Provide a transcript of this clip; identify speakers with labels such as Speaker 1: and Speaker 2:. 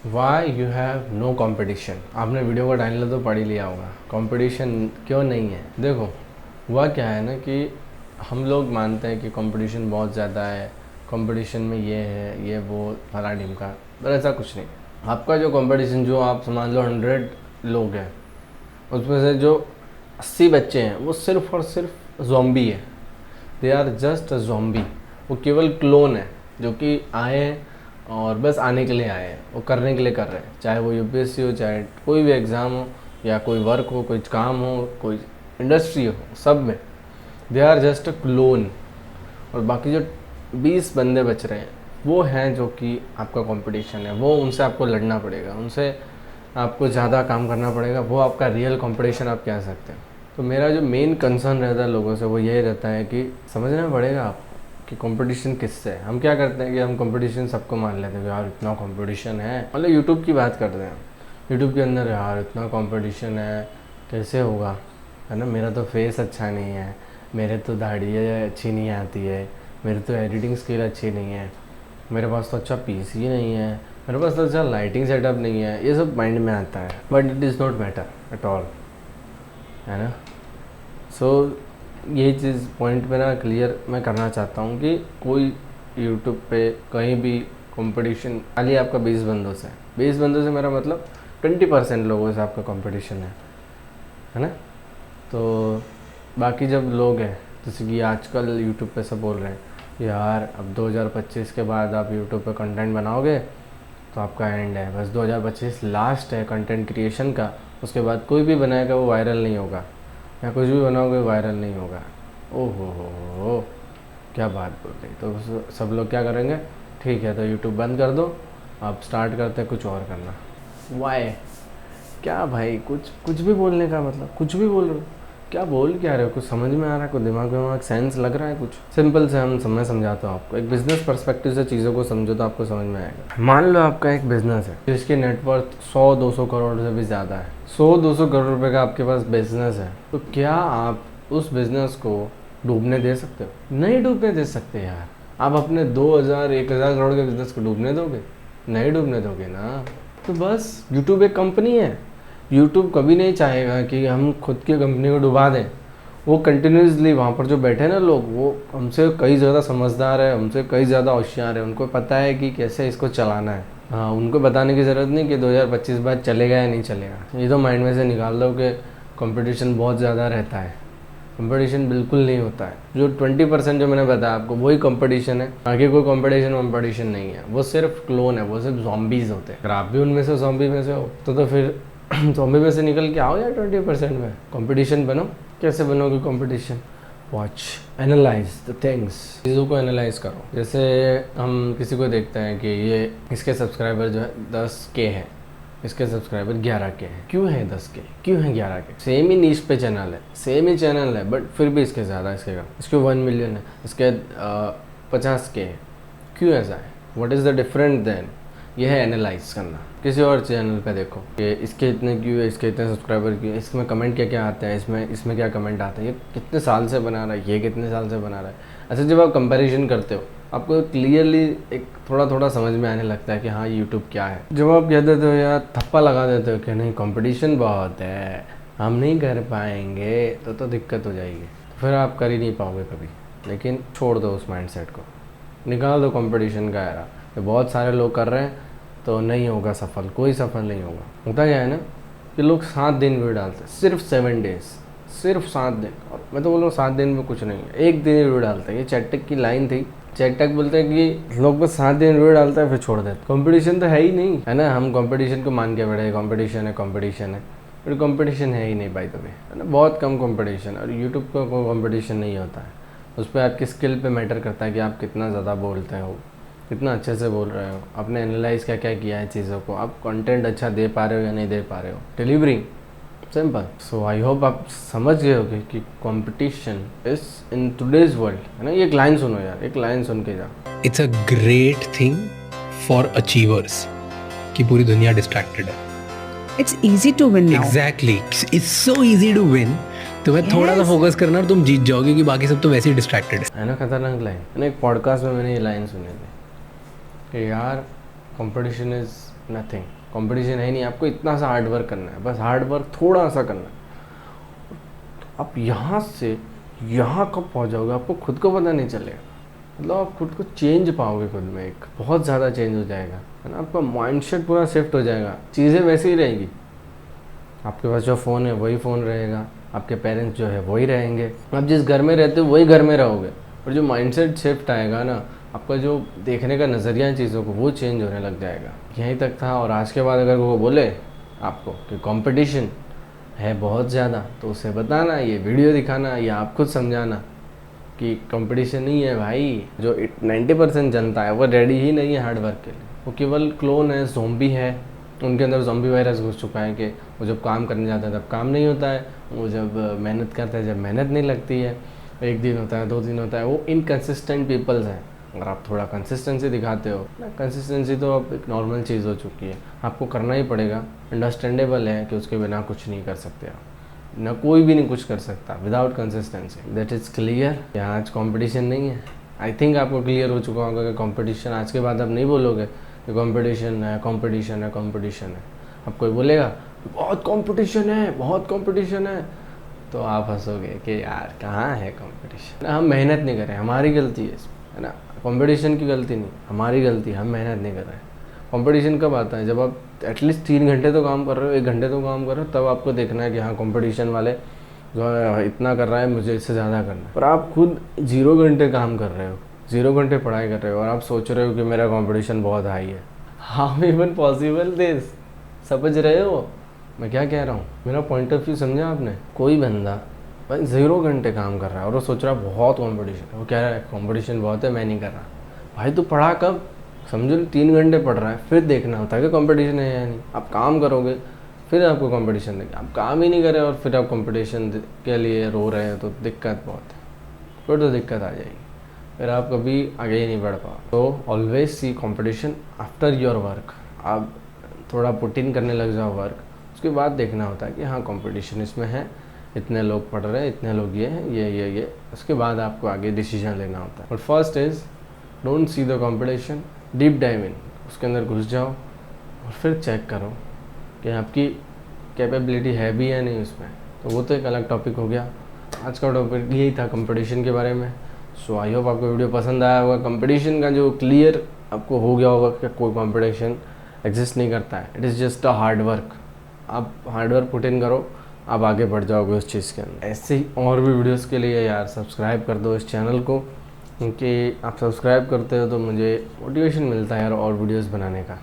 Speaker 1: Y you have no competition. आपने video का title तो पढ़ ही लिया होगा, कंपटीशन क्यों नहीं है। देखो हुआ क्या है ना कि हम लोग मानते हैं कि कंपटीशन बहुत ज़्यादा है, कंपटीशन में ये है ये वो फला ढिमका, पर ऐसा कुछ नहीं। आपका जो कंपटीशन, जो आप समझ लो 100 लोग हैं, उसमें से जो 80 बच्चे हैं वो सिर्फ और सिर्फ ज़ॉम्बी है। They are just a zombie. वो केवल क्लोन है जो कि आए हैं और बस आने के लिए आए हैं, वो करने के लिए कर रहे हैं, चाहे वो यूपीएससी हो, चाहे कोई भी एग्ज़ाम हो, या कोई वर्क हो, कोई काम हो, कोई इंडस्ट्री हो, सब में they are just a clone. और बाकी जो 20 बंदे बच रहे हैं वो हैं जो कि आपका कंपटीशन है। वो उनसे आपको लड़ना पड़ेगा, उनसे आपको ज़्यादा काम करना पड़ेगा, वो आपका रियल कंपटीशन आप कह सकते हैं। तो मेरा जो मेन कंसर्न रहता है लोगों से वो यही रहता है कि समझना पड़ेगा आपको कि कंपटीशन किससे है। हम क्या करते हैं कि हम कंपटीशन सबको मान लेते हैं, यार इतना कंपटीशन है, मतलब यूट्यूब की बात करते हैं, यूट्यूब के अंदर यार इतना कंपटीशन है, कैसे होगा, है ना, मेरा तो फेस अच्छा नहीं है, मेरे तो दाढ़ी अच्छी नहीं आती है, मेरी तो एडिटिंग स्किल अच्छी नहीं है, मेरे पास तो अच्छा पीसी नहीं है, मेरे पास तो अच्छा लाइटिंग सेटअप नहीं है। ये सब माइंड में आता है, but it is not matter at all, है ना। सो यही चीज़ पॉइंट मेरा क्लियर मैं करना चाहता हूँ कि कोई यूट्यूब पे कहीं भी कंपटीशन खाली आपका 20 बंदों से, 20 बंदों से मेरा मतलब 20% लोगों से आपका कंपटीशन है ना। तो बाकी जब लोग हैं, जैसे कि आजकल यूट्यूब पे सब बोल रहे हैं कि यार अब 2025 के बाद आप यूट्यूब पे कंटेंट बनाओगे तो आपका एंड है, बस 2025 लास्ट है कंटेंट क्रिएशन का, उसके बाद कोई भी बनाएगा वो वायरल नहीं होगा, या कुछ भी बनाओगे वायरल नहीं होगा। ओहो हो, क्या बात बोल रही। तो सब लोग क्या करेंगे, ठीक है तो यूट्यूब बंद कर दो, आप स्टार्ट करते हैं कुछ और करना। वाई, क्या भाई, कुछ भी बोलने का मतलब, कुछ भी बोल रहे हो, क्या बोल क्या रहे हो, कुछ समझ में आ रहा है, कुछ दिमाग में सेंस लग रहा है कुछ। सिंपल से मैं समझाता हूँ आपको, एक बिजनेस पर्सपेक्टिव से चीज़ों को समझो तो आपको समझ में आएगा। मान लो आपका एक बिजनेस है जिसकी नेटवर्थ 100-200 करोड़ से भी ज़्यादा है, 100-200 करोड़ रुपए का आपके पास बिजनेस है, तो क्या आप उस बिजनेस को डूबने दे सकते हो? नहीं डूबने दे सकते यार। आप अपने 2000-1000 करोड़ के बिजनेस को डूबने दोगे? नहीं डूबने दोगे ना। तो बस यूट्यूब एक कंपनी है, यूट्यूब कभी नहीं चाहेगा कि हम खुद की कंपनी को डुबा दें। वो कंटिन्यूसली वहाँ पर जो बैठे ना लोग, वो हमसे कई ज़्यादा समझदार है, हमसे कई ज़्यादा होशियार है, उनको पता है कि कैसे इसको चलाना है। हाँ, उनको बताने की ज़रूरत नहीं कि 2025 बाद चलेगा या नहीं चलेगा। ये तो माइंड में से निकाल दो कि कंपटीशन बहुत ज़्यादा रहता है। कंपटीशन बिल्कुल नहीं होता है। जो 20% जो मैंने बताया आपको वही कंपटीशन है, आगे कोई कंपटीशन नहीं है। वो सिर्फ क्लोन है, वो सिर्फ ज़ॉम्बीज़ होते हैं। अगर आप भी उनमें से ज़ॉम्बी में से हो तो फिर ज़ॉम्बी में से निकल के आओ यार 20% में कंपटीशन बनो। कैसे बनोगे competition? Watch, analyse the things, चीज़ों को एनालाइज करो। जैसे हम किसी को देखते हैं कि ये इसके सब्सक्राइबर जो है 10K है, इसके सब्सक्राइबर 11K है। क्यों है 10K, क्यों है 11K? सेम ही नीश पे चैनल है, सेम ही चैनल है, बट फिर भी इसके ज़्यादा, इसके 1 मिलियन है, इसके 50K है। क्यों ऐसा है? What is the different then? यह है एनालाइज करना। किसी और चैनल पे देखो कि इसके इतने क्यों है, इसके इतने सब्सक्राइबर क्यों है, इसमें कमेंट क्या क्या आता है, इसमें क्या कमेंट आता है, ये कितने साल से बना रहा है, ये कितने साल से बना रहा है। ऐसे जब आप कंपैरिजन करते हो आपको क्लियरली एक थोड़ा थोड़ा समझ में आने लगता है कि हाँ यूट्यूब क्या है। जब आप कह देते हो यार, थप्पा लगा देते हो कि नहीं कंपटीशन बहुत है, हम नहीं कर पाएंगे, तो दिक्कत हो जाएगी, फिर आप कर ही नहीं पाओगे कभी। लेकिन छोड़ दो उस माइंडसेट को, निकाल दो कंपटीशन का एरा। ये बहुत सारे लोग कर रहे हैं तो नहीं होगा सफल, कोई सफल नहीं होगा। होता क्या है ना कि लोग 7 दिन वीडियो डालते हैं, सिर्फ 7 डेज, सिर्फ 7 दिन। और मैं तो बोल रहा हूँ 7 दिन में कुछ नहीं है, एक दिन ही वीडियो डालते हैं। ये चैटटेक की लाइन थी, चैटटेक बोलते हैं कि लोग बस 7 दिन वीडियो डालते हैं फिर छोड़ देते। कंपटीशन तो है ही नहीं, है ना। हम कंपटीशन को मान के बैठे, कंपटीशन है कंपटीशन है, बट कंपटीशन है ही नहीं बाय द वे, है ना। बहुत कम कंपटीशन। और यूट्यूब का कोई कंपटीशन नहीं होता है, उस पर आपकी स्किल पे मैटर करता है कि आप कितना ज़्यादा बोलते हो, कितना अच्छे से बोल रहे हो, आपने एनालाइज क्या क्या किया है चीज़ों को, आप कंटेंट अच्छा दे पा रहे हो या नहीं दे पा रहे हो। Delivery simple. So I hope आप समझ गए होगे कि competition is in today's world, है ना। ये एक लाइन सुनो यार, एक लाइन सुन के जाओ।
Speaker 2: It's a great thing for achievers कि पूरी दुनिया डिस्ट्रैक्टेड है।
Speaker 3: It's easy to win now.
Speaker 2: Exactly, it's so easy to win. तुम्हें थोड़ा सा फोकस करना और तुम जीत जाओगे, कि बाकी सब तो वैसे ही डिस्ट्रैक्टेड
Speaker 1: है ना। खतरनाक लाइन है ना। एक पॉडकास्ट में मैंने ये लाइन सुनी थी कि यार कंपटीशन इज़ नथिंग, कंपटीशन है नहीं। आपको इतना सा हार्ड वर्क करना है, बस हार्ड वर्क थोड़ा सा करना है। आप यहाँ से यहाँ कब पहुँच जाओगे आपको खुद को पता नहीं चलेगा। मतलब आप खुद को चेंज पाओगे, खुद में एक बहुत ज़्यादा चेंज हो जाएगा, है ना। आपका माइंडसेट पूरा शिफ्ट हो जाएगा, चीज़ें वैसे ही रहेंगी। आपके पास जो फ़ोन है वही फ़ोन रहेगा, आपके पेरेंट्स जो है वही रहेंगे, आप जिस घर में रहते हो वही घर में रहोगे। और जो माइंडसेट शिफ्ट आएगा ना, आपका जो देखने का नज़रिया है चीज़ों को, वो चेंज होने लग जाएगा। यहीं तक था। और आज के बाद अगर वो बोले आपको कि कंपटीशन है बहुत ज़्यादा, तो उसे बताना, ये वीडियो दिखाना या आप खुद समझाना कि कंपटीशन नहीं है भाई। जो 90% जनता है वो रेडी ही नहीं है हार्ड वर्क के लिए, वो केवल क्लोन है, ज़ॉम्बी है। उनके अंदर ज़ॉम्बी वायरस घुस चुका है कि वो जब काम करने जाता है तब काम नहीं होता है, वो जब मेहनत करता है जब मेहनत नहीं लगती है, 1 दिन होता है 2 दिन होता है। वो इनकन्सिस्टेंट पीपल्स हैं। अगर आप थोड़ा कंसिस्टेंसी दिखाते हो ना, कंसिस्टेंसी तो अब एक नॉर्मल चीज़ हो चुकी है, आपको करना ही पड़ेगा। अंडरस्टैंडेबल है कि उसके बिना कुछ नहीं कर सकते आप, ना कोई भी नहीं कुछ कर सकता without consistency. That is clear. आज कंपटीशन नहीं है। आई थिंक आपको क्लियर हो चुका होगा कि कंपटीशन, आज के बाद आप नहीं बोलोगे कि कंपटीशन है कंपटीशन है कंपटीशन है। अब कोई बोलेगा बहुत कंपटीशन है बहुत कंपटीशन है, तो आप हंसोगे कि यार कहाँ है कंपटीशन। हम मेहनत नहीं कर रहे, हमारी गलती है ना। कंपटीशन की गलती नहीं, हमारी गलती, हम मेहनत नहीं कर रहे। कंपटीशन कब आता है? जब आप एटलीस्ट 3 घंटे तो काम कर रहे हो, 1 घंटे तो काम कर रहे हो, तब आपको देखना है कि हाँ कंपटीशन वाले जो है इतना कर रहा है, मुझे इससे ज़्यादा करना है। पर आप खुद 0 घंटे काम कर रहे हो, 0 घंटे पढ़ाई कर रहे हो, और आप सोच रहे हो कि मेरा कंपटीशन बहुत हाई है। How even possible this? समझ रहे हो मैं क्या कह रहा हूँ? मेरा पॉइंट ऑफ व्यू समझा आपने? कोई बंदा भाई 0 घंटे काम कर रहा है और वो सोच रहा है बहुत कंपटीशन है, वो कह रहा है कंपटीशन बहुत है मैं नहीं कर रहा। भाई तो पढ़ा कब? समझो 3 घंटे पढ़ रहा है, फिर देखना होता है कि कंपटीशन है या नहीं। आप काम करोगे फिर आपको कंपटीशन देगा। आप काम ही नहीं कर रहे और फिर आप कंपटीशन के लिए रो रहे हैं, तो दिक्कत बहुत है, फिर तो दिक्कत आ जाएगी, फिर आप कभी आगे ही नहीं बढ़ पाओ। तो always see competition after your work. आप थोड़ा पुट इन करने लग जाओ वर्क, उसके बाद देखना होता है कि हाँ कंपटीशन इसमें है, इतने लोग पढ़ रहे हैं, इतने लोग ये हैं, ये। उसके बाद आपको आगे डिसीजन लेना होता है। But first is don't see the competition, deep dive in, उसके अंदर घुस जाओ और फिर चेक करो कि आपकी कैपेबिलिटी है भी या नहीं उसमें। तो वो तो एक अलग टॉपिक हो गया। आज का टॉपिक यही था कंपटीशन के बारे में। सो आई होप आपको वीडियो पसंद आया होगा। कंपटीशन का जो क्लियर आपको हो गया होगा कि कोई कंपटीशन एग्जिस्ट नहीं करता है, it is just a hard work. आप हार्ड वर्क पुट इन करो, आप आगे बढ़ जाओगे उस चीज़ के अंदर। ऐसे ही और भी वीडियोस के लिए यार सब्सक्राइब कर दो इस चैनल को, क्योंकि आप सब्सक्राइब करते हो तो मुझे मोटिवेशन मिलता है यार और वीडियोस बनाने का।